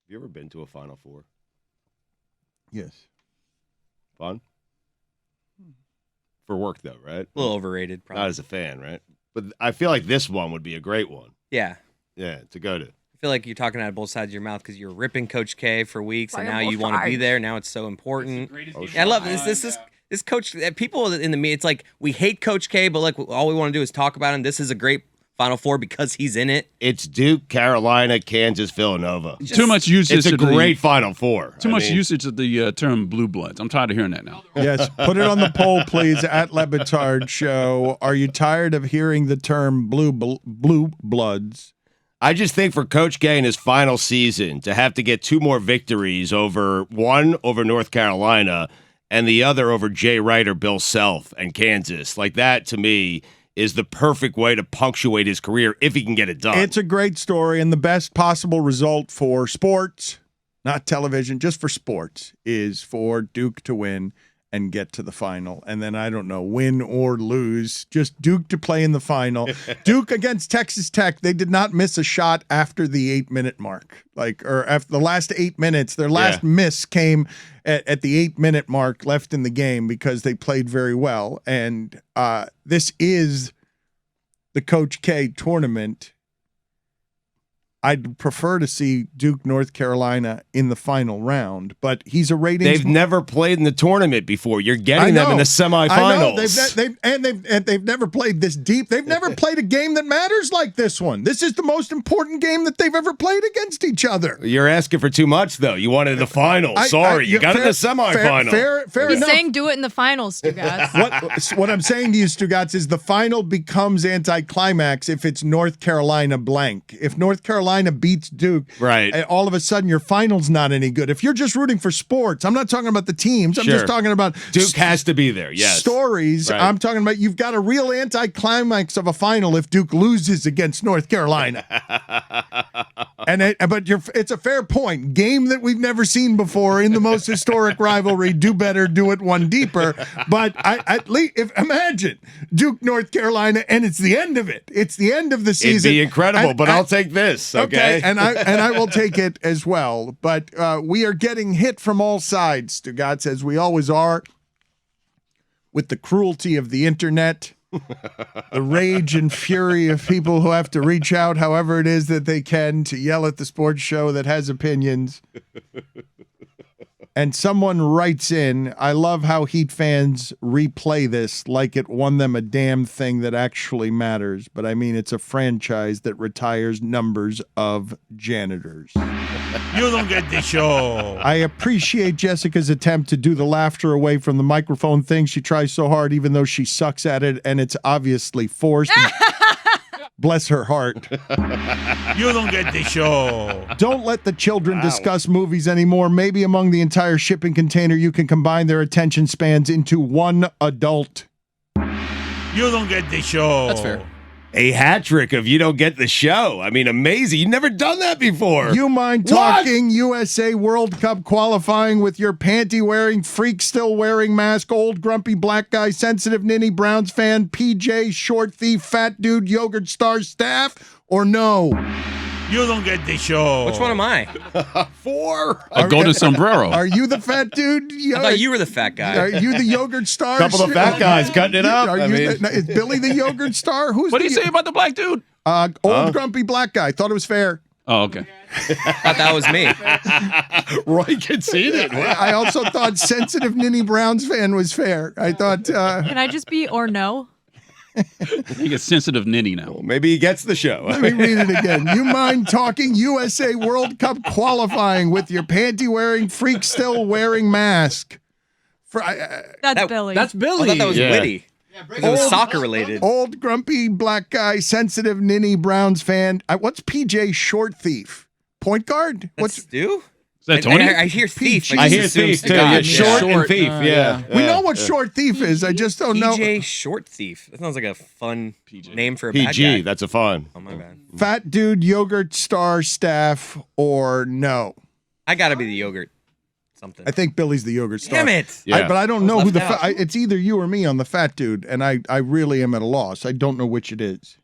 you ever been to a Final Four? Yes. Fun? For work, though, right? A little overrated, probably. Not as a fan, right? But I feel like this one would be a great one. Yeah. Yeah, to go to. I feel like you're talking out of both sides of your mouth because you're ripping Coach K for weeks, and now you want to be there. Now it's so important. I love this. This coach, people in the media, it's like we hate Coach K, but like all we want to do is talk about him. This is a great Final Four because he's in it. It's Duke, Carolina, Kansas, Villanova. Too much usage. It's a great Final Four. Too much usage of the term blue bloods. I'm tired of hearing that now. Yes, put it on the poll, please, at Le Batard Show. Are you tired of hearing the term blue bloods? I just think for Coach K in his final season to have to get 2 more victories one over North Carolina and the other over Jay Wright or Bill Self and Kansas, like that to me is the perfect way to punctuate his career if he can get it done. It's a great story, and the best possible result for sports, not television, just for sports, is for Duke to win and get to the final. And then, I don't know, win or lose, just Duke to play in the final. Duke against Texas Tech, they did not miss a shot after the 8-minute mark. Or after the last 8 minutes, their last miss came at the 8-minute mark left in the game because they played very well. And this is the Coach K tournament. I'd prefer to see Duke, North Carolina in the final round, but he's a ratings. They've never played in the tournament before. You're getting them in the semifinals. They've never played this deep. They've never played a game that matters like this one. This is the most important game that they've ever played against each other. You're asking for too much, though. You wanted the finals. You got it in the semifinal. Fair He's enough. saying do it in the finals, Stugotz. What I'm saying to you, Stugotz, is the final becomes anticlimax if it's North Carolina blank. If North Carolina beats Duke, right, and all of a sudden your final's not any good. If you're just rooting for sports, I'm not talking about the teams. I'm just talking about Duke has to be there. Yes, stories. Right. I'm talking about you've got a real anticlimax of a final if Duke loses against North Carolina. It's a fair point. Game that we've never seen before in the most historic rivalry. Do better, do it one deeper. But imagine Duke, North Carolina, and it's the end of it. It's the end of the season. It'd be incredible, but I'll take this. Okay, and I will take it as well. But we are getting hit from all sides, Stugotz, as we always are, with the cruelty of the internet, the rage and fury of people who have to reach out however it is that they can to yell at the sports show that has opinions. And someone writes in, I love how Heat fans replay this like it won them a damn thing that actually matters. But I mean, it's a franchise that retires numbers of janitors. You don't get the show. I appreciate Jessica's attempt to do the laughter away from the microphone thing. She tries so hard, even though she sucks at it, and it's obviously forced. Bless her heart. You don't get the show. Don't let the children discuss movies anymore. Maybe among the entire shipping container, you can combine their attention spans into one adult. You don't get the show. That's fair. A hat trick of you don't get the show. I mean, amazing. You've never done that before. You mind talking USA World Cup qualifying with your panty-wearing, freak-still-wearing mask, old grumpy black guy, sensitive ninny Browns fan, PJ, short thief, fat dude, yogurt star staff, or no? You don't get the show. Which one am I? 4. A golden sombrero. Are you the fat dude? I thought you were the fat guy. Are you the yogurt star? Couple of fat guys cutting it up. Is Billy the yogurt star? What did he say about the black dude? Old grumpy black guy. Thought it was fair. Oh, okay. Thought that was me. Roy conceded. I also thought sensitive ninny Browns fan was fair. I thought. Can I just be or no? He gets sensitive ninny now. Well, maybe he gets the show. Let me read it again. You mind talking USA World Cup qualifying with your panty-wearing, freak-still-wearing mask? That's Billy. That's Billy. I thought that was witty. It was soccer related. Old grumpy black guy, sensitive ninny Browns fan. What's PJ Short Thief? Point guard? What's Stu? Is that Tony? I hear thief. I hear thief too. Yeah, short and thief. Yeah. We know what short thief is. I just don't know. PJ Short Thief. That sounds like a fun name for a bad PG. guy. That's a fun. Oh my bad. Fat dude, yogurt star staff, or no? I gotta be the yogurt. Something. I think Billy's the yogurt star. Damn it! Yeah. But I don't know who the left out. it's either you or me on the fat dude, and I really am at a loss. I don't know which it is.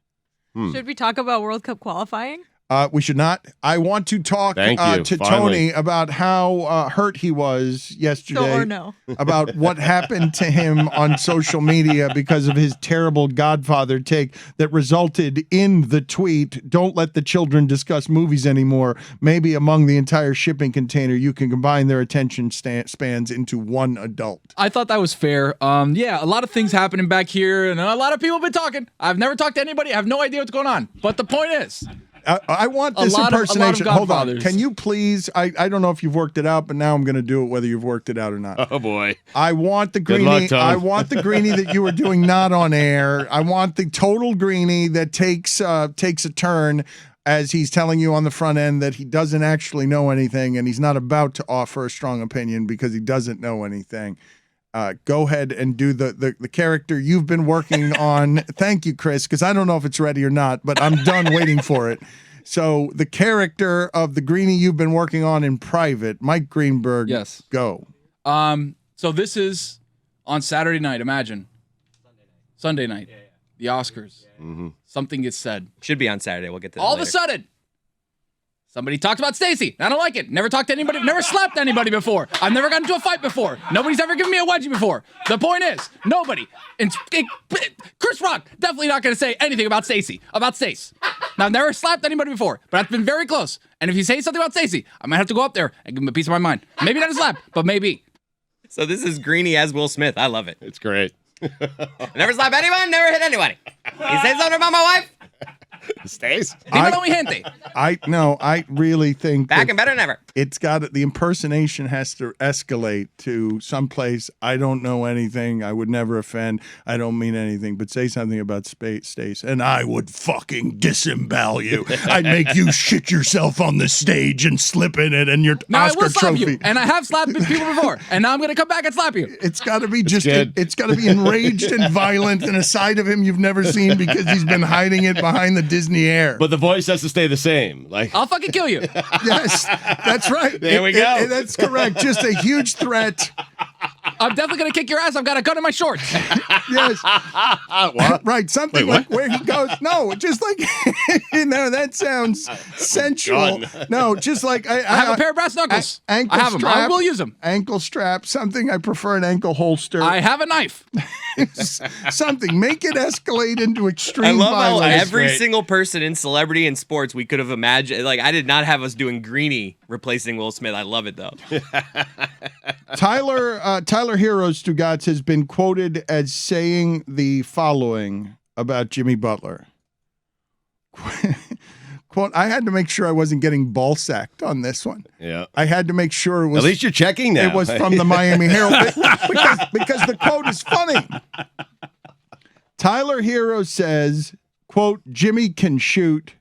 Should we talk about World Cup qualifying? We should not. I want to talk Thank you. to Finally. Tony about how hurt he was yesterday. So or no. About what happened to him on social media because of his terrible Godfather take that resulted in the tweet, "Don't let the children discuss movies anymore. Maybe among the entire shipping container, you can combine their attention spans into one adult." I thought that was fair. Yeah, a lot of things happening back here, and a lot of people have been talking. I've never talked to anybody. I have no idea what's going on. But the point is, I want this a lot of impersonation. Hold on. Godfathers. Can you please? I don't know if you've worked it out, but now I'm going to do it whether you've worked it out or not. Oh boy. I want the Good greenie. luck, Tom. I want the greenie that you were doing not on air. I want the total greenie that takes a turn as he's telling you on the front end that he doesn't actually know anything and he's not about to offer a strong opinion because he doesn't know anything. Go ahead and do the character you've been working on. Thank you, Chris, because I don't know if it's ready or not, but I'm done waiting for it. So the character of the greenie you've been working on in private, Mike Greenberg. Yes. Go. So this is on Saturday night. Imagine Sunday night, the Oscars. Something gets said. Should be on Saturday. We'll get to that All later. of a sudden, somebody talks about Stacey. I don't like it. Never talked to anybody. Never slapped anybody before. I've never gotten into a fight before. Nobody's ever given me a wedgie before. The point is, nobody. And Chris Rock definitely not going to say anything about Stacey. About Stace. Now, I've never slapped anybody before, but I've been very close. And if you say something about Stacey, I might have to go up there and give him a piece of my mind. Maybe not a slap, but maybe. So this is Greenie as Will Smith. I love it. It's great. Never slap anyone, never hit anybody. You say something about my wife? Stays. Dímelo, mi gente. I really think Back that and better than ever. it's got the impersonation has to escalate to someplace. I don't know anything. I would never offend. I don't mean anything, but say something about Stace, and I would fucking disembowel you. I'd make you shit yourself on the stage and slip in it, and your Now I Oscar will slap trophy. you, and I have slapped people before, and now I'm going to come back and slap you. It's got to be just. good. It's got to be enraged and violent, and a side of him you've never seen because he's been hiding it behind the Disney air. But the voice has to stay the same. Like I'll fucking kill you. Yes, that's right. There we go. That's correct. Just a huge threat. I'm definitely going to kick your ass. I've got a gun in my shorts. Yes. what? Right. Something Wait, like where he goes. No, just like, that sounds sensual. gun. No, just like I have a pair of brass knuckles. ankle I have them. strap. I will use them. Ankle strap. Something I prefer an ankle holster. I have a knife. Something. Make it escalate into I extreme love how violence. every great. single person in celebrity and sports we could have imagined. Like, I did not have us doing Greenie replacing Will Smith. I love it, though. Tyler Herro's Stugotz has been quoted as saying the following about Jimmy Butler. Quote, I had to make sure I wasn't getting ball sacked on this one. Yeah. I had to make sure it was. At least you're checking now. It was from the Miami Herald because the quote is funny. Tyler Herro says, quote, Jimmy can shoot.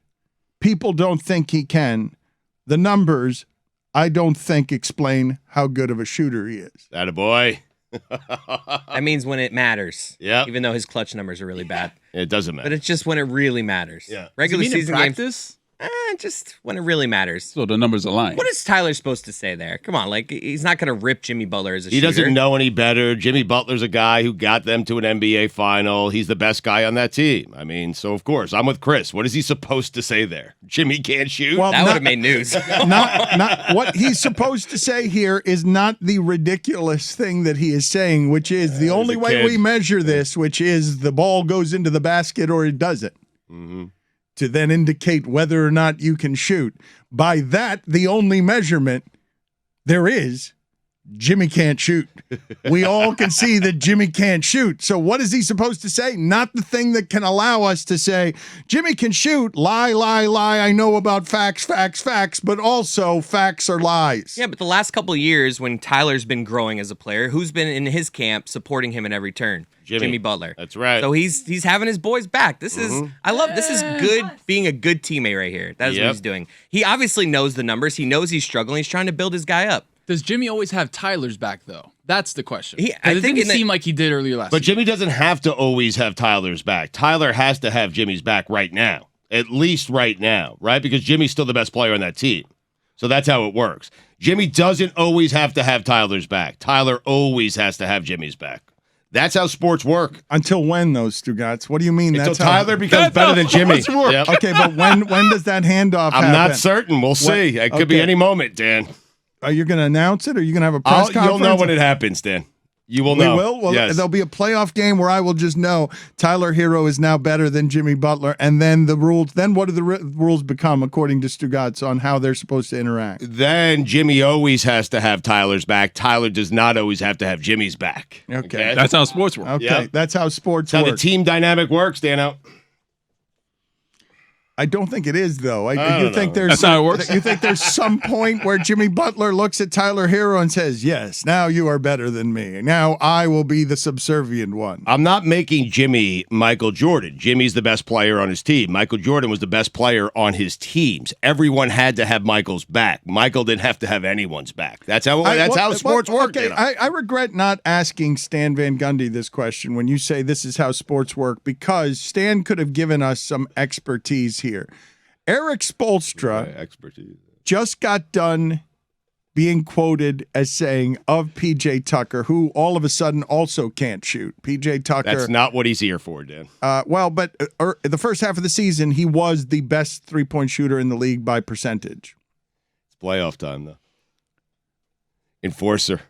People don't think he can. The numbers, I don't think, explain how good of a shooter he is. That a boy. That means when it matters. Yeah. Even though his clutch numbers are really bad. It doesn't matter. But it's just when it really matters. Yeah. Regular Does it mean in season games. practice? Just when it really matters. So the numbers align. What is Tyler supposed to say there? Come on, like he's not going to rip Jimmy Butler as a He shooter. doesn't know any better. Jimmy Butler's a guy who got them to an NBA final. He's the best guy on that team. I mean, so of course, I'm with Chris. What is he supposed to say there? Jimmy can't shoot? Well, That would have made news. not what he's supposed to say here is not the ridiculous thing that he is saying, which is the only a way kid. we measure this, which is the ball goes into the basket or it doesn't. To then indicate whether or not you can shoot. By that, the only measurement there is, Jimmy can't shoot. We all can see that Jimmy can't shoot. So what is he supposed to say? Not the thing that can allow us to say, Jimmy can shoot, lie, lie, lie, I know about facts, facts, facts, but also facts are lies. Yeah, but the last couple of years when Tyler's been growing as a player, who's been in his camp supporting him in every turn? Jimmy Butler. That's right. So he's having his boys back. This is this is good being a good teammate right here. That is what Yep. he's doing. He obviously knows the numbers. He knows he's struggling. He's trying to build his guy up. Does Jimmy always have Tyler's back, though? That's the question. I It think didn't seem like he did earlier last But season. Jimmy doesn't have to always have Tyler's back. Tyler has to have Jimmy's back right now. At least right now, right? Because Jimmy's still the best player on that team. So that's how it works. Jimmy doesn't always have to have Tyler's back. Tyler always has to have Jimmy's back. That's how sports work. Until when, though, Stugotz? What do you mean? Until That's how- Tyler becomes better than Jimmy. Yep. Okay, but when does that handoff happen? I'm not certain. We'll see. It could be any moment, Dan. Are you going to announce it, or are you going to have a press conference? You'll know when it happens, Dan. You will know. We will? Well, yes. There'll be a playoff game where I will just know Tyler Herro is now better than Jimmy Butler, and then the rules. Then what do the rules become, according to Stugotz, on how they're supposed to interact? Then Jimmy always has to have Tyler's back. Tyler does not always have to have Jimmy's back. Okay. That's how sports work. Okay, Yep. that's how sports That's how work. the team dynamic works, Dano. I don't think it is, though. I you don't think know. there's That's how it works? You think there's some point where Jimmy Butler looks at Tyler Herro and says, "Yes, now you are better than me. Now I will be the subservient one." I'm not making Jimmy Michael Jordan. Jimmy's the best player on his team. Michael Jordan was the best player on his teams. Everyone had to have Michael's back. Michael didn't have to have anyone's back. That's how sports work. Okay, I regret not asking Stan Van Gundy this question when you say this is how sports work, because Stan could have given us some expertise here. Eric Spoelstra Expertise. just got done being quoted as saying of PJ Tucker, who all of a sudden also can't shoot. PJ Tucker. That's not what he's here for, Dan. But the first half of the season, he was the best three-point shooter in the league by percentage. It's playoff time, though. Enforcer.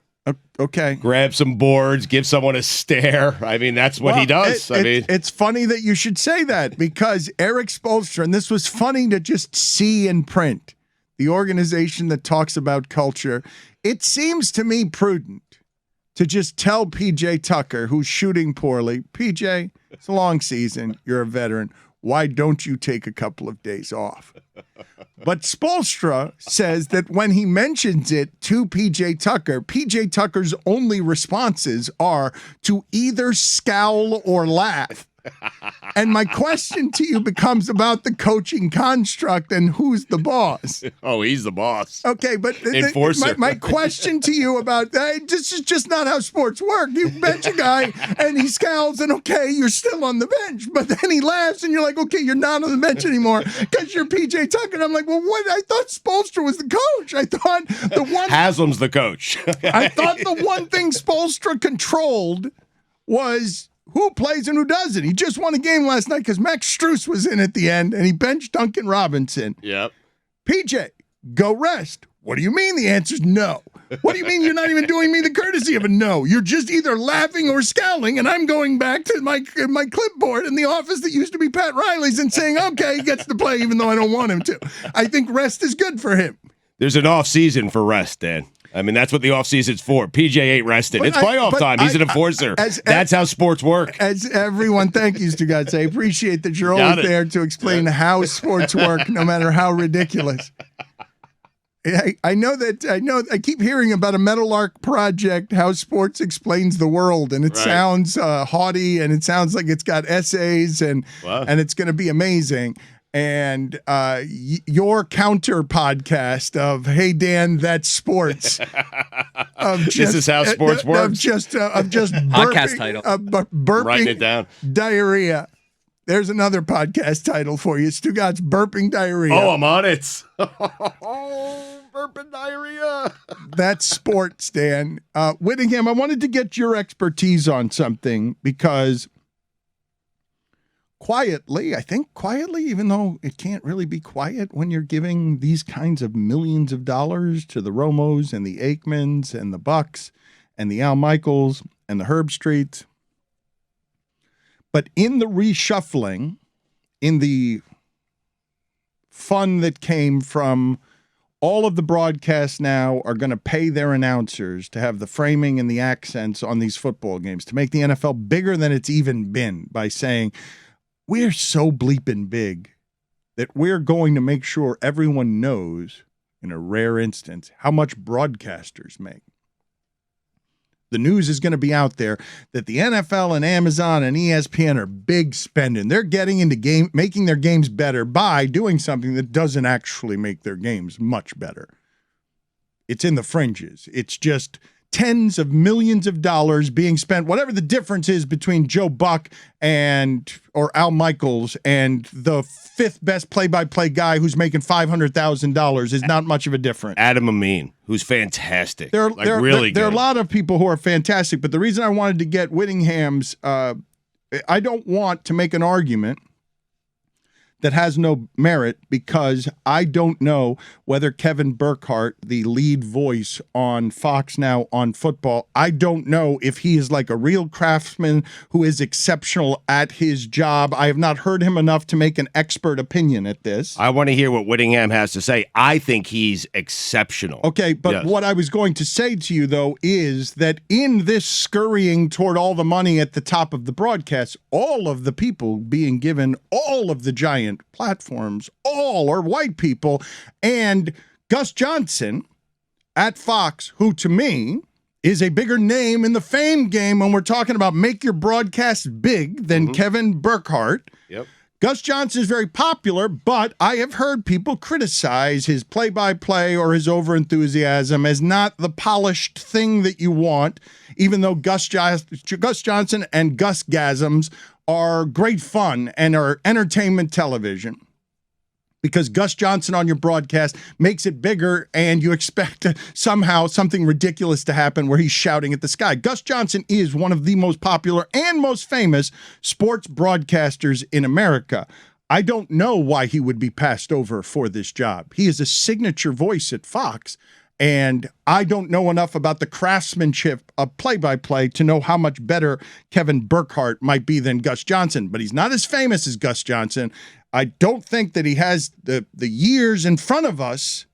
Okay. Grab some boards, give someone a stare. I mean, that's what he does. It's funny that you should say that, because Eric Spoelstra, and this was funny to just see in print, the organization that talks about culture, it seems to me prudent to just tell PJ Tucker, who's shooting poorly, PJ, it's a long season, you're a veteran, why don't you take a couple of days off? But Spoelstra says that when he mentions it to PJ Tucker's only responses are to either scowl or laugh. And my question to you becomes about the coaching construct and who's the boss. Oh, he's the boss. Okay, but Enforcer. my question to you about that, this is just not how sports work. You bench a guy and he scowls and okay, you're still on the bench, but then he laughs and you're like, okay, you're not on the bench anymore because you're PJ Tucker. And I'm like, well, what? I thought Spoelstra was the coach. I thought the one Haslam's the coach. I thought the one thing Spoelstra controlled was who plays and who doesn't. He just won a game last night because Max Strus was in at the end, and he benched Duncan Robinson. Yep. PJ, go rest. What do you mean? The answer's no. What do you mean you're not even doing me the courtesy of a no? You're just either laughing or scowling, and I'm going back to my clipboard in the office that used to be Pat Riley's and saying, okay, he gets to play even though I don't want him to. I think rest is good for him. There's an off season for rest, Dan. I mean, that's what the offseason's for. PJ ain't rested. It's playoff time. He's an enforcer. That's how sports work. As everyone, thank you, Stugotz. I appreciate that you're always there to explain how sports work, no matter how ridiculous. I know I keep hearing about a Meadowlark project, how sports explains the world, and it sounds haughty, and it sounds like it's got essays, and it's going to be amazing. And your counter podcast of "Hey Dan, that's sports." This is how sports works. Of just Podcast title. Burping Writing it down. Diarrhea. There's another podcast title for you. Stugotz burping diarrhea. Oh, I'm on it. Burping diarrhea. That's sports, Dan. Whittingham, I wanted to get your expertise on something because quietly, even though it can't really be quiet when you're giving these kinds of millions of dollars to the Romos and the Aikmans and the Bucks and the Al Michaels and the Herb Streets. But in the reshuffling, in the fun that came from all of the broadcasts now are going to pay their announcers to have the framing and the accents on these football games to make the NFL bigger than it's even been by saying, we're so bleeping big that we're going to make sure everyone knows, in a rare instance, how much broadcasters make. The news is going to be out there that the NFL and Amazon and ESPN are big spending. They're getting into making their games better by doing something that doesn't actually make their games much better. It's in the fringes. It's just tens of millions of dollars being spent, whatever the difference is between Joe Buck or Al Michaels and the fifth best play-by-play guy who's making $500,000 is not much of a difference. Adam Amin, who's fantastic. There There are a lot of people who are fantastic, but the reason I wanted to get Whittingham's, I don't want to make an argument that has no merit because I don't know whether Kevin Burkhardt, the lead voice on Fox now on football, I don't know if he is like a real craftsman who is exceptional at his job. I have not heard him enough to make an expert opinion at this. I want to hear what Whittingham has to say. I think he's exceptional. Okay, but what I was going to say to you, though, is that in this scurrying toward all the money at the top of the broadcast, all of the people being given all of the giant platforms, all are white people, and Gus Johnson at Fox, who to me is a bigger name in the fame game when we're talking about make your broadcast big than Kevin Burkhardt. Yep. Gus Johnson is very popular, but I have heard people criticize his play-by-play or his overenthusiasm as not the polished thing that you want, even though Gus Johnson and Gus-gasms are great fun and are entertainment television. Because Gus Johnson on your broadcast makes it bigger and you expect somehow something ridiculous to happen where he's shouting at the sky. Gus Johnson is one of the most popular and most famous sports broadcasters in America. I don't know why he would be passed over for this job. He is a signature voice at Fox, and I don't know enough about the craftsmanship of play-by-play to know how much better Kevin Burkhardt might be than Gus Johnson, but he's not as famous as Gus Johnson. I don't think that he has the years in front of us,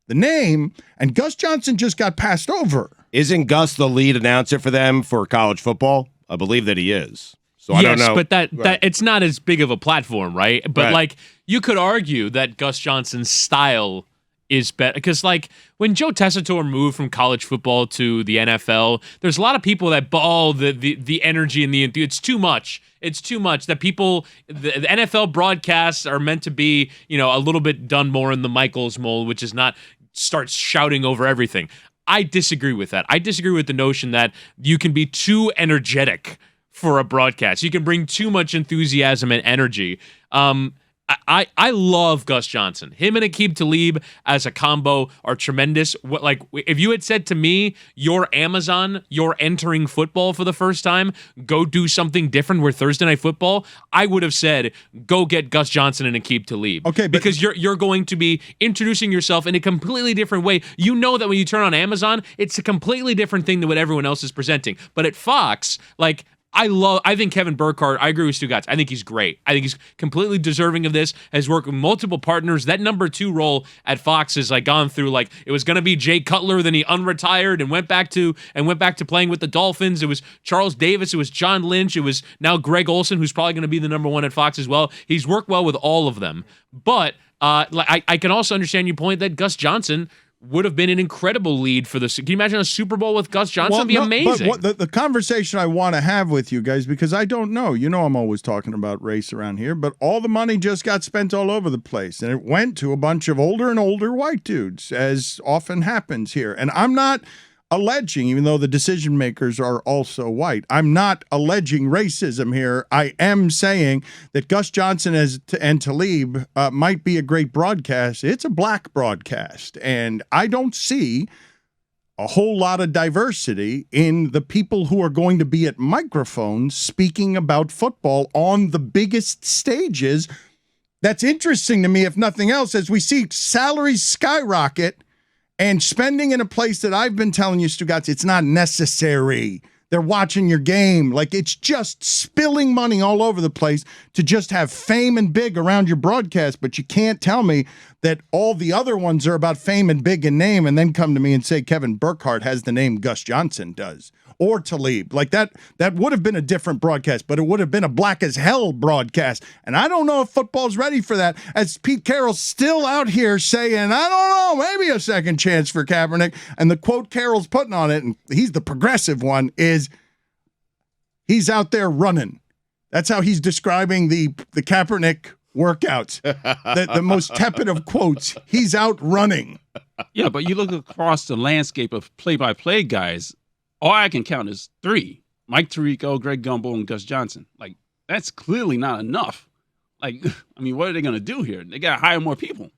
the name, and Gus Johnson just got passed over. Isn't Gus the lead announcer for them for college football? I believe that he is. So I don't know. But that it's not as big of a platform, right? But like you could argue that Gus Johnson's style is better because like when Joe Tessitore moved from college football to the NFL, there's a lot of people that the energy and it's too much. It's too much that people the NFL broadcasts are meant to be, a little bit done more in the Michaels mold, which is not start shouting over everything. I disagree with that. I disagree with the notion that you can be too energetic for a broadcast. You can bring too much enthusiasm and energy. I love Gus Johnson. Him and Aqib Talib as a combo are tremendous. If you had said to me, you're Amazon, you're entering football for the first time, go do something different with Thursday Night Football, I would have said, go get Gus Johnson and Aqib Talib. Okay, because you're going to be introducing yourself in a completely different way. You know that when you turn on Amazon, it's a completely different thing than what everyone else is presenting. But at Fox, I think Kevin Burkhardt, I agree with Stugotz. I think he's great. I think he's completely deserving of this, has worked with multiple partners. That number 2 role at Fox has gone through it was going to be Jay Cutler, then he unretired and went back to playing with the Dolphins. It was Charles Davis, it was John Lynch, it was now Greg Olson, who's probably going to be the number 1 at Fox as well. He's worked well with all of them. But I can also understand your point that Gus Johnson would have been an incredible lead for this. Can you imagine a Super Bowl with Gus Johnson? It'd be amazing. But the conversation I want to have with you guys, because I don't know. I'm always talking about race around here, but all the money just got spent all over the place, and it went to a bunch of older and older white dudes, as often happens here. And I'm not alleging, even though the decision makers are also white, I'm not alleging racism here. I am saying that Gus Johnson and Talib might be a great broadcast. It's a black broadcast, and I don't see a whole lot of diversity in the people who are going to be at microphones speaking about football on the biggest stages. That's interesting to me, if nothing else, as we see salaries skyrocket and spending in a place that I've been telling you, Stugotz, it's not necessary. They're watching your game. It's just spilling money all over the place to just have fame and big around your broadcast. But you can't tell me that all the other ones are about fame and big and name and then come to me and say Kevin Burkhardt has the name Gus Johnson does. Or Talib. That would have been a different broadcast, but it would have been a black as hell broadcast. And I don't know if football's ready for that. As Pete Carroll's still out here saying, I don't know, maybe a second chance for Kaepernick. And the quote Carroll's putting on it, and he's the progressive one, is he's out there running. That's how he's describing the Kaepernick workouts. The most tepid of quotes. He's out running. Yeah, but you look across the landscape of play-by-play guys, all I can count is 3. Mike Tirico, Greg Gumbel, and Gus Johnson. Like, that's clearly not enough. Like, I mean, what are they going to do here? They got to hire more people.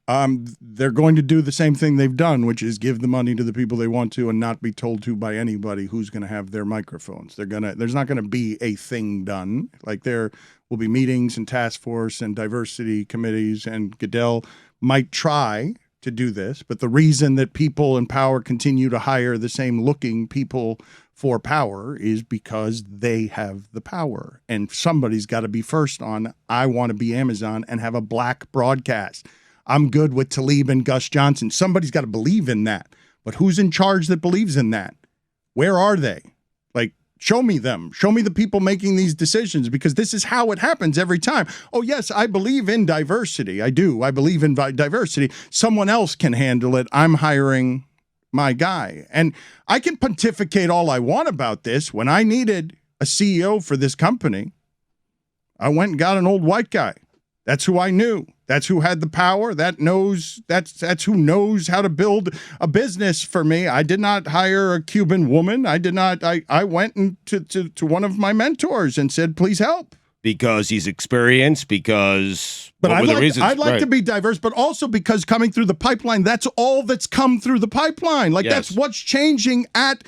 They're going to do the same thing they've done, which is give the money to the people they want to and not be told to by anybody who's going to have their microphones. There's not going to be a thing done. Like, there will be meetings and task force and diversity committees, and Goodell might try to do this. But the reason that people in power continue to hire the same looking people for power is because they have the power. And somebody's got to be first on, I want to be Amazon and have a black broadcast. I'm good with Talib and Gus Johnson. Somebody's got to believe in that. But who's in charge that believes in that? Where are they? Like, show me them. Show me the people making these decisions, because this is how it happens every time. Oh, yes, I believe in diversity. I do. I believe in diversity. Someone else can handle it. I'm hiring my guy. And I can pontificate all I want about this. When I needed a CEO for this company, I went and got an old white guy. That's who I knew. That's who had the power. That's who knows how to build a business for me. I did not hire a Cuban woman. I went to one of my mentors and said, please help. Because he's experienced, because but what were the reasons? I'd like to be diverse, but also because coming through the pipeline, that's all that's come through the pipeline. Like, that's what's changing at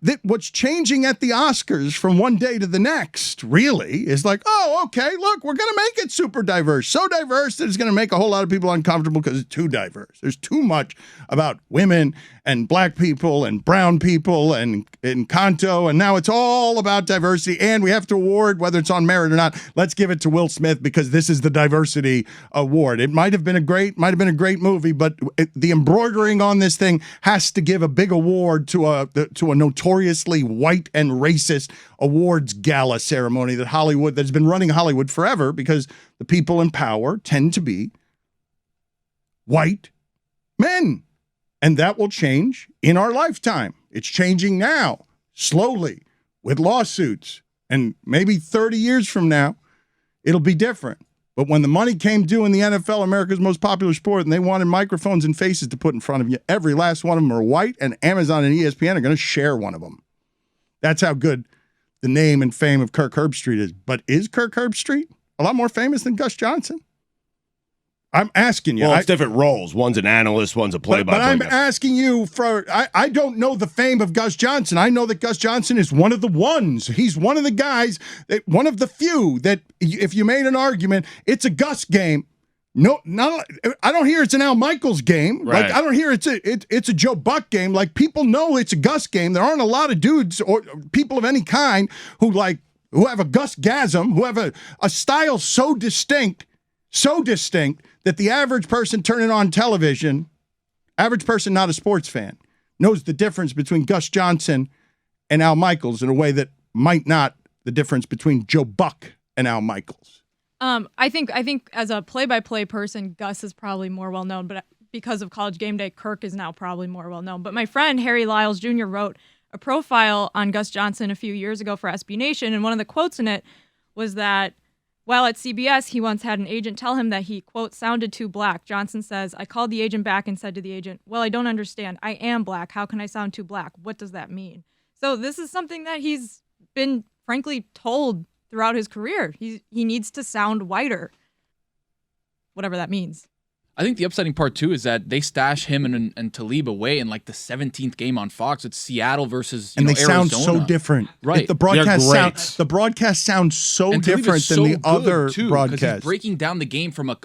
the Oscars from one day to the next, really, is like, oh, okay, look, we're going to make it super diverse. So diverse that it's going to make a whole lot of people uncomfortable because it's too diverse. There's too much about women and black people and brown people and Kanto, and now it's all about diversity, and we have to award whether it's on merit or not. Let's give it to Will Smith because this is the diversity award. It might have been a great movie, but the embroidering on this thing has to give a big award to a notoriously white and racist awards gala ceremony that's been running Hollywood forever, because the people in power tend to be white men. And that will change in our lifetime. It's changing now, slowly, with lawsuits. And maybe 30 years from now, it'll be different. But when the money came due in the NFL, America's most popular sport, and they wanted microphones and faces to put in front of you, every last one of them are white, and Amazon and ESPN are going to share one of them. That's how good the name and fame of Kirk Herbstreit is. But is Kirk Herbstreit a lot more famous than Gus Johnson? I'm asking you. Well, it's different roles. One's an analyst, one's a play-by-play. But I'm asking you I don't know the fame of Gus Johnson. I know that Gus Johnson is one of the ones. He's one of the guys, one of the few that if you made an argument, it's a Gus game. No, I don't hear it's an Al Michaels game. Right. Like, I don't hear it's a Joe Buck game. Like, people know it's a Gus game. There aren't a lot of dudes or people of any kind who have a Gus-gasm, who have a style so distinct that the average person turning on television, average person not a sports fan, knows the difference between Gus Johnson and Al Michaels in a way that might not the difference between Joe Buck and Al Michaels. I think as a play-by-play person, Gus is probably more well-known, but because of College Game Day, Kirk is now probably more well-known. But my friend Harry Lyles Jr. wrote a profile on Gus Johnson a few years ago for SB Nation, and one of the quotes in it was that while at CBS, he once had an agent tell him that he, quote, sounded too black. Johnson says, I called the agent back and said to the agent, well, I don't understand. I am black. How can I sound too black? What does that mean? So this is something that he's been, frankly, told throughout his career. He needs to sound whiter, whatever that means. I think the upsetting part, too, is that they stash him and Talib away in like the 17th game on Fox. It's Seattle versus and they Arizona. sound so different. Right. The broadcast sounds so different than the other broadcasts. Because he's breaking down the game from a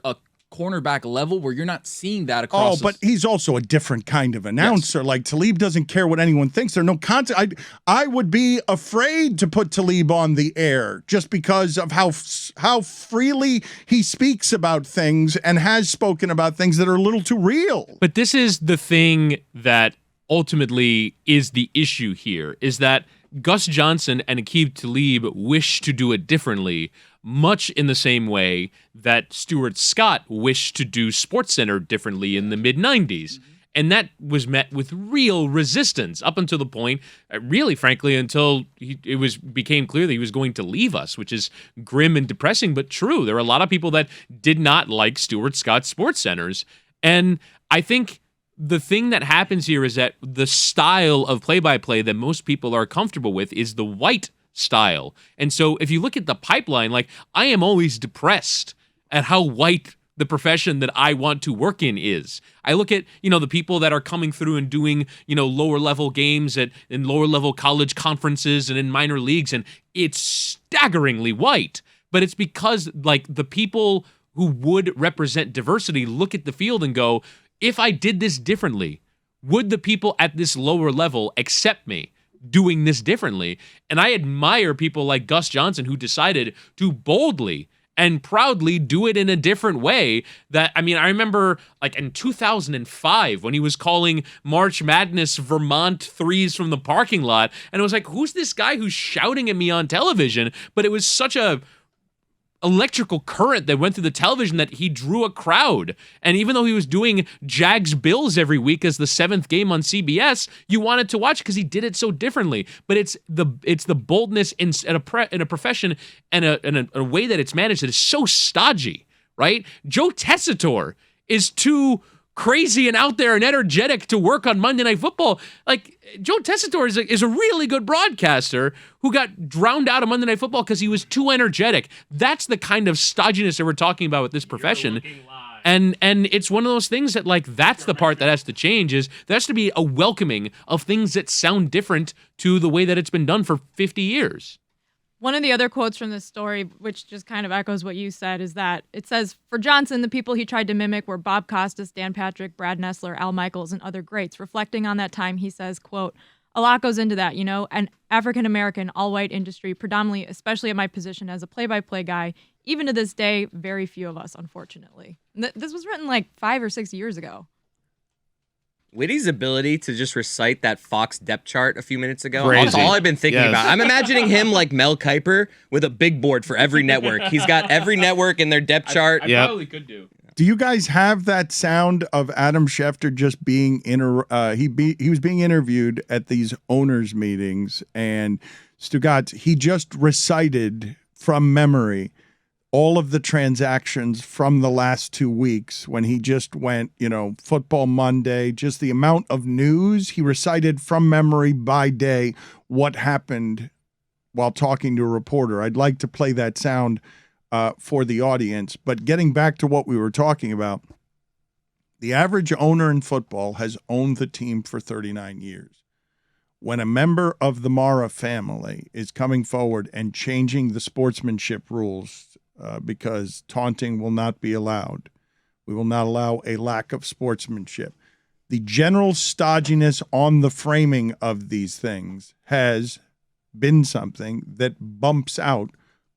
cornerback level where you're not seeing that across. Oh, but he's also a different kind of announcer. Yes. Like, Talib doesn't care what anyone thinks. There's no content. I would be afraid to put Talib on the air just because of how freely he speaks about things and has spoken about things that are a little too real. But this is the thing that ultimately is the issue here, is that Gus Johnson and Aqib Talib wish to do it differently, much in the same way that Stuart Scott wished to do SportsCenter differently in the mid-'90s. And that was met with real resistance up until the point, really, frankly, until it became clear that he was going to leave us, which is grim and depressing, but true. There are a lot of people that did not like Stuart Scott Sports Centers. And I think the thing that happens here is that the style of play-by-play that most people are comfortable with is the white style. And so if you look at the pipeline, like, I am always depressed at how white the profession that I want to work in is. I look at, the people that are coming through and doing, lower level games in lower level college conferences and in minor leagues, and it's staggeringly white. But it's because, like, the people who would represent diversity look at the field and go, if I did this differently, would the people at this lower level accept me doing this differently? And I admire people like Gus Johnson who decided to boldly and proudly do it in a different way. I remember like in 2005 when he was calling March Madness Vermont threes from the parking lot, and it was like, who's this guy who's shouting at me on television? But it was such a electrical current that went through the television that he drew a crowd. And even though he was doing Jags Bills every week as the 7th game on CBS, you wanted to watch because he did it so differently. But it's the boldness in a profession and a way that it's managed that is so stodgy, right? Joe Tessitore is too crazy and out there and energetic to work on Monday Night Football. Like, Joe Tessitore is a really good broadcaster who got drowned out of Monday Night Football because he was too energetic. That's the kind of stodginess that we're talking about with this profession. And it's one of those things that, like, that's the part that has to change, is there has to be a welcoming of things that sound different to the way that it's been done for 50 years. One of the other quotes from this story, which just kind of echoes what you said, is that it says, for Johnson, the people he tried to mimic were Bob Costas, Dan Patrick, Brad Nessler, Al Michaels, and other greats. Reflecting on that time, he says, quote, a lot goes into that, an African-American, all-white industry, predominantly, especially at my position as a play-by-play guy. Even to this day, very few of us, unfortunately. This was written like 5 or 6 years ago. Whitty's ability to just recite that Fox depth chart a few minutes ago, Crazy. that's all I've been thinking about. I'm imagining him like Mel Kiper with a big board for every network. He's got every network in their depth chart. I probably could do. Do you guys have that sound of Adam Schefter just being he was being interviewed at these owners meetings, and Stugotz, he just recited from memory all of the transactions from the last 2 weeks when he just went, Football Monday, just the amount of news. He recited from memory by day what happened while talking to a reporter. I'd like to play that sound for the audience. But getting back to what we were talking about, the average owner in football has owned the team for 39 years. When a member of the Mara family is coming forward and changing the sportsmanship rules, because taunting will not be allowed. We will not allow a lack of sportsmanship. The general stodginess on the framing of these things has been something that bumps out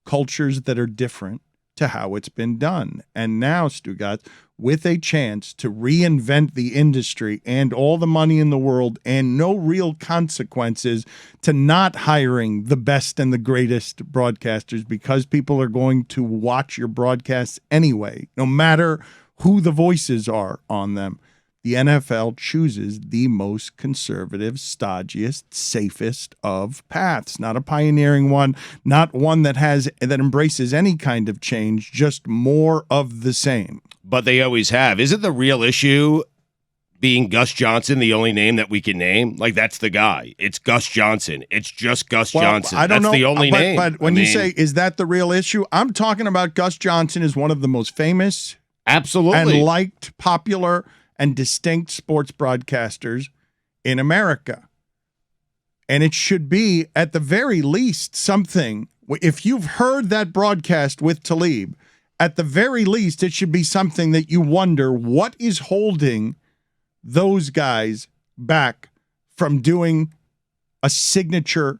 cultures that are different to how it's been done. And now, Stugotz, with a chance to reinvent the industry and all the money in the world and no real consequences to not hiring the best and the greatest broadcasters, because people are going to watch your broadcasts anyway, no matter who the voices are on them. The NFL chooses the most conservative, stodgiest, safest of paths. Not a pioneering one, not one that embraces any kind of change, just more of the same. But they always have. Isn't the real issue being Gus Johnson the only name that we can name? Like, that's the guy. It's Gus Johnson. It's just Gus Johnson. I don't that's know, the only name. But when you say, is that the real issue? I'm talking about Gus Johnson as one of the most famous, absolutely, and liked, popular, and distinct sports broadcasters in America. And it should be, at the very least, something. If you've heard that broadcast with Talib, at the very least, it should be something that you wonder what is holding those guys back from doing a signature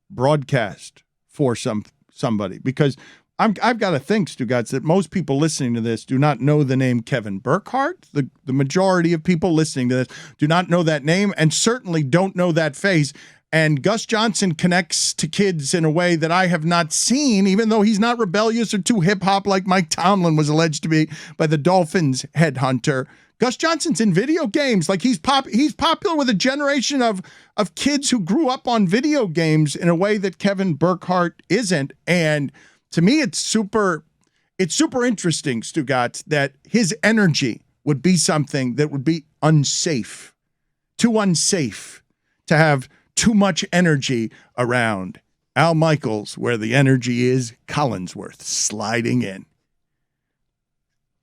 broadcast for somebody. Because I've got to think, Stugotz, that most people listening to this do not know the name Kevin Burkhardt. The majority of people listening to this do not know that name and certainly don't know that face. And Gus Johnson connects to kids in a way that I have not seen, even though he's not rebellious or too hip-hop like Mike Tomlin was alleged to be by the Dolphins headhunter. Gus Johnson's in video games. Like he's popular with a generation of kids who grew up on video games in a way that Kevin Burkhardt isn't. And to me, it's super interesting, Stugotz, that his energy would be something that would be unsafe, too unsafe to have too much energy around. Al Michaels, where the energy is, Collinsworth sliding in.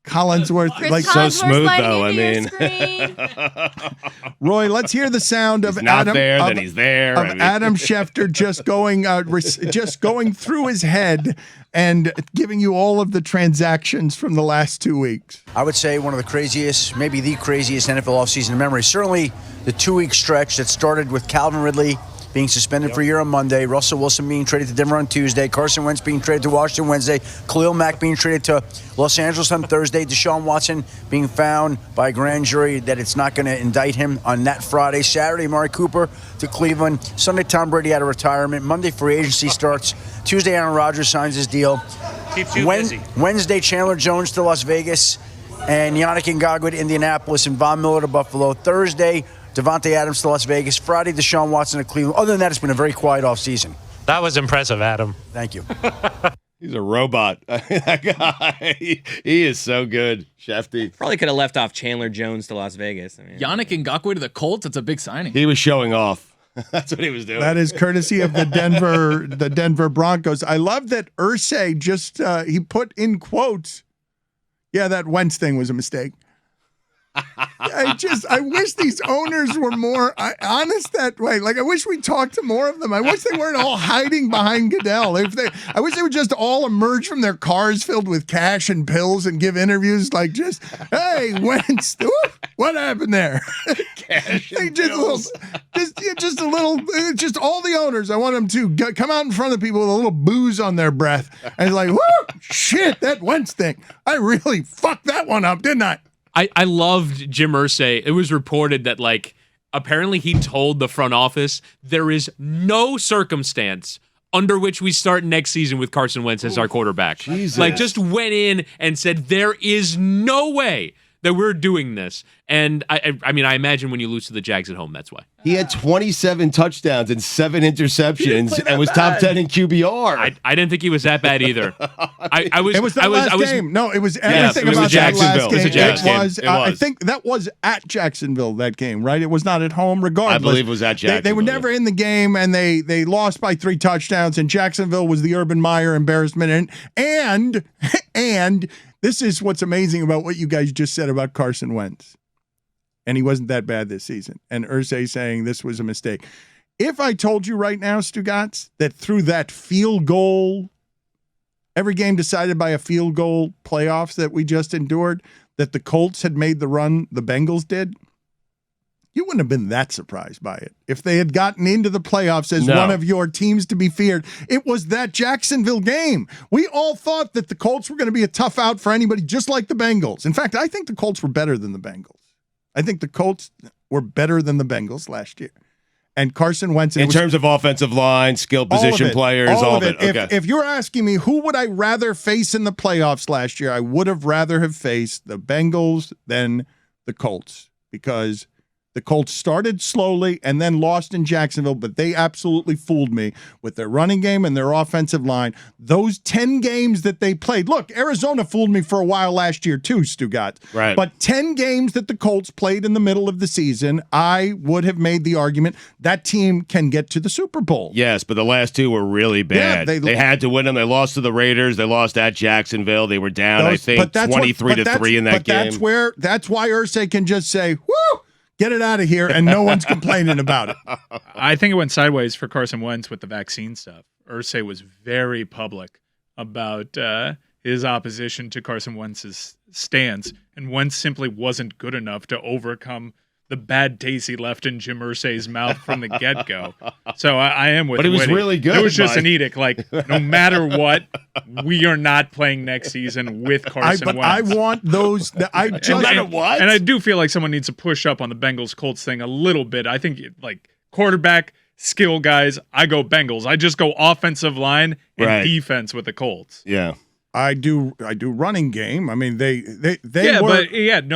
Collinsworth, Chris like Collinsworth so smooth sliding though. I into your mean, screen. Roy, let's hear the sound of he's not Adam. there, of, then he's there. of I mean. Adam Schefter just going through his head and giving you all of the transactions from the last 2 weeks. I would say one of the craziest, maybe the craziest NFL offseason in memory. Certainly the 2-week stretch that started with Calvin Ridley being suspended for a year on Monday, Russell Wilson being traded to Denver on Tuesday, Carson Wentz being traded to Washington Wednesday, Khalil Mack being traded to Los Angeles on Thursday, Deshaun Watson being found by a grand jury that it's not going to indict him on that Friday, Saturday, Amari Cooper to Cleveland, Sunday, Tom Brady out of retirement, Monday, free agency starts, Tuesday, Aaron Rodgers signs his deal, keeps you busy. Wednesday, Chandler Jones to Las Vegas, and Yannick Ngakoue to Indianapolis, and Von Miller to Buffalo. Thursday, Devontae Adams to Las Vegas. Friday, Deshaun Watson to Cleveland. Other than that, it's been a very quiet offseason. That was impressive, Adam. Thank you. He's a robot. That guy, he is so good, Shefty. Probably could have left off Chandler Jones to Las Vegas. I mean, Yannick Ngakoue to the Colts. That's a big signing. He was showing off. That's what he was doing. That is courtesy of the Denver Broncos. I love that Irsay just he put in quotes, yeah, that Wentz thing was a mistake. I wish these owners were more honest that way. Like, I wish we talked to more of them. I wish they weren't all hiding behind Goodell. I wish they would just all emerge from their cars filled with cash and pills and give interviews like just, hey, Wentz, what happened there? Cash and just all the owners. I want them to come out in front of people with a little booze on their breath. And it's like, whoo, shit, that Wentz thing. I really fucked that one up, didn't I? I loved Jim Irsay. It was reported that, like, apparently he told the front office there is no circumstance under which we start next season with Carson Wentz as our quarterback. Jesus. Like, just went in and said there is no way that we're doing this. And I mean, I imagine when you lose to the Jags at home, that's why. He had 27 touchdowns and 7 interceptions and was top 10 in QBR. I didn't think he was that bad either. It was that last game. No, it was everything it was about that last game. It was. I think that was at Jacksonville, that game, right? It was not at home, regardless. I believe it was at Jacksonville. They were never in the game, and they lost by 3 touchdowns, and Jacksonville was the Urban Meyer embarrassment. And this is what's amazing about what you guys just said about Carson Wentz. And he wasn't that bad this season. And Irsay saying this was a mistake. If I told you right now, Stugotz, that through that field goal, every game decided by a field goal playoffs that we just endured, that the Colts had made the run the Bengals did, you wouldn't have been that surprised by it. If they had gotten into the playoffs as one of your teams to be feared, it was that Jacksonville game. We all thought that the Colts were going to be a tough out for anybody, just like the Bengals. In fact, I think the Colts were better than the Bengals. I think the Colts were better than the Bengals last year. And Carson Wentz... In terms of offensive line, skill position players, all of it. Okay. If you're asking me who would I rather face in the playoffs last year, I would have rather have faced the Bengals than the Colts, because the Colts started slowly and then lost in Jacksonville, but they absolutely fooled me with their running game and their offensive line. Those 10 games that they played. Look, Arizona fooled me for a while last year too, Stugotz. Right. But 10 games that the Colts played in the middle of the season, I would have made the argument that team can get to the Super Bowl. Yes, but the last 2 were really bad. Yeah, they had to win them. They lost to the Raiders. They lost at Jacksonville. They were down, I think, 23-3 in that game. That's why Irsay can just say, whoo, get it out of here, and no one's complaining about it. I think it went sideways for Carson Wentz with the vaccine stuff. Irsay was very public about his opposition to Carson Wentz's stance, and Wentz simply wasn't good enough to overcome the bad taste he left in Jim Irsay's mouth from the get-go. So I am with But it was Whitty. really good, It was just Mike. an edict. Like, no matter what, we are not playing next season with Carson Wentz. I want those. No matter what? And I do feel like someone needs to push up on the Bengals-Colts thing a little bit. I think, like, quarterback, skill guys, I go Bengals. I just go offensive line and defense with the Colts. Yeah. I do running game. I mean, they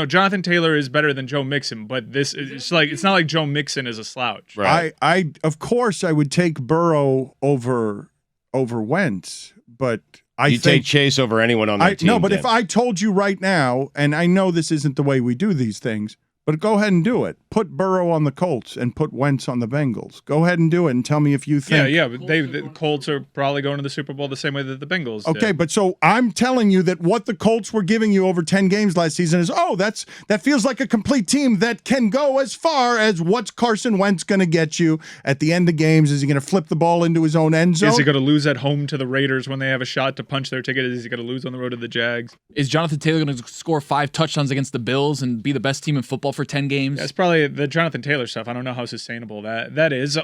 Jonathan Taylor is better than Joe Mixon, but it's not like Joe Mixon is a slouch. Right. I of course I would take Burrow over Wentz, but you take Chase over anyone on that team. No, but Dan. if I told you right now, and I know this isn't the way we do these things, but go ahead and do it. Put Burrow on the Colts and put Wentz on the Bengals. Go ahead and do it and tell me if you think. Yeah, but the Colts are probably going to the Super Bowl the same way that the Bengals did. Okay, but so I'm telling you that what the Colts were giving you over 10 games last season is, that feels like a complete team that can go as far as what's Carson Wentz going to get you at the end of games. Is he going to flip the ball into his own end zone? Is he going to lose at home to the Raiders when they have a shot to punch their ticket? Is he going to lose on the road to the Jags? Is Jonathan Taylor going to score 5 touchdowns against the Bills and be the best team in football for 10 games? That's probably the Jonathan Taylor stuff. I don't know how sustainable that is.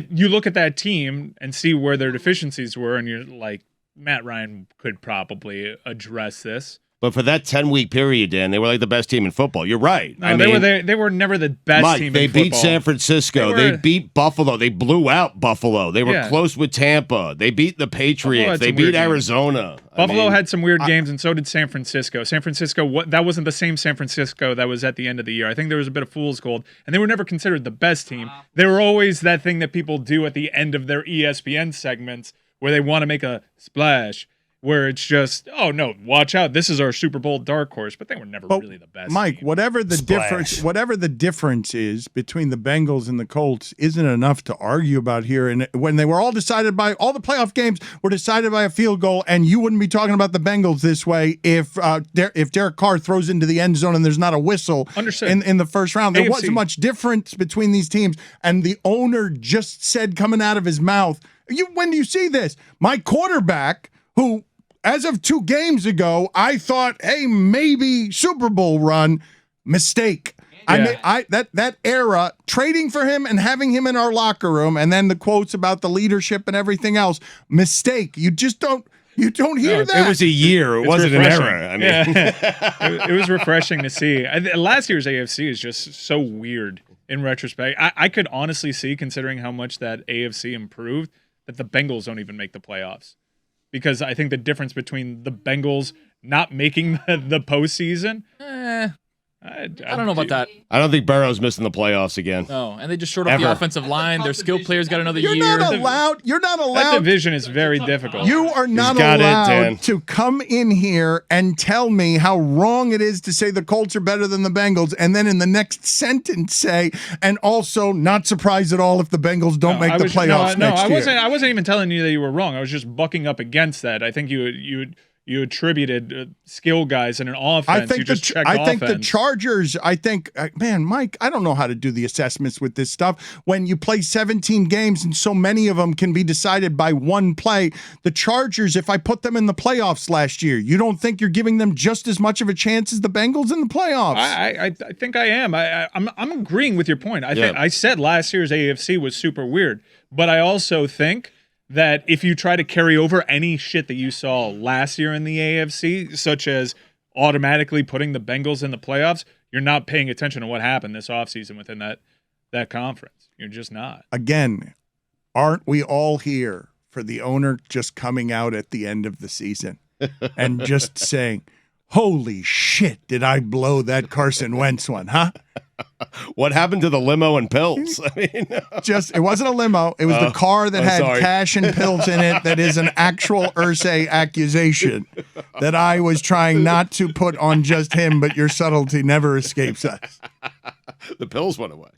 You look at that team and see where their deficiencies were, and you're like, Matt Ryan could probably address this. But for that 10-week period, Dan, they were like the best team in football. You're right. No, they were never the best Mike, team in they football. beat San Francisco. They beat Buffalo. They blew out Buffalo. They were close with Tampa. They beat the Patriots. They beat Arizona. Buffalo had some weird games, and so did San Francisco. San Francisco, that wasn't the same San Francisco that was at the end of the year. I think there was a bit of fool's gold, and they were never considered the best team. They were always that thing that people do at the end of their ESPN segments where they want to make a splash, where it's just, oh no, watch out, this is our Super Bowl dark horse, but they were never really the best. Mike, team. whatever the difference is between the Bengals and the Colts isn't enough to argue about here. And when they were all decided by all the playoff games were decided by a field goal, and you wouldn't be talking about the Bengals this way if Derek Carr throws into the end zone and there's not a whistle in the first round. There wasn't much difference between these teams, and the owner just said coming out of his mouth, when do you see this? My quarterback, who as of 2 games ago, I thought, hey, maybe Super Bowl run, mistake. Yeah. That era, trading for him and having him in our locker room, and then the quotes about the leadership and everything else, mistake. You just don't hear that. It was a year. It wasn't refreshing. an era. I mean, it was refreshing to see. Last year's AFC is just so weird in retrospect. I could honestly see, considering how much that AFC improved, that the Bengals don't even make the playoffs. Because I think the difference between the Bengals not making the postseason, I don't know about that. I don't think Burrow's missing the playoffs again. No, and they just short up the offensive line. Their skill players got another year. You're not allowed. That division is very difficult. You are not allowed to come in here and tell me how wrong it is to say the Colts are better than the Bengals, and then in the next sentence say, and also not surprised at all if the Bengals don't make the playoffs next year. I wasn't even telling you that you were wrong. I was just bucking up against that. I think you attributed skill guys in an offense. I think the Chargers, man, Mike, I don't know how to do the assessments with this stuff. When you play 17 games and so many of them can be decided by one play, the Chargers, if I put them in the playoffs last year, you don't think you're giving them just as much of a chance as the Bengals in the playoffs? I think I am. I'm agreeing with your point. I said last year's AFC was super weird, but I also think that if you try to carry over any shit that you saw last year in the AFC, such as automatically putting the Bengals in the playoffs, you're not paying attention to what happened this offseason within that conference. You're just not. Again, aren't we all here for the owner just coming out at the end of the season and just saying, holy shit, did I blow that Carson Wentz one, huh? What happened to the limo and pills? I mean, it wasn't a limo. It was the car that had cash and pills in it. That is an actual Irsay accusation that I was trying not to put on just him, but your subtlety never escapes us. The pills went away.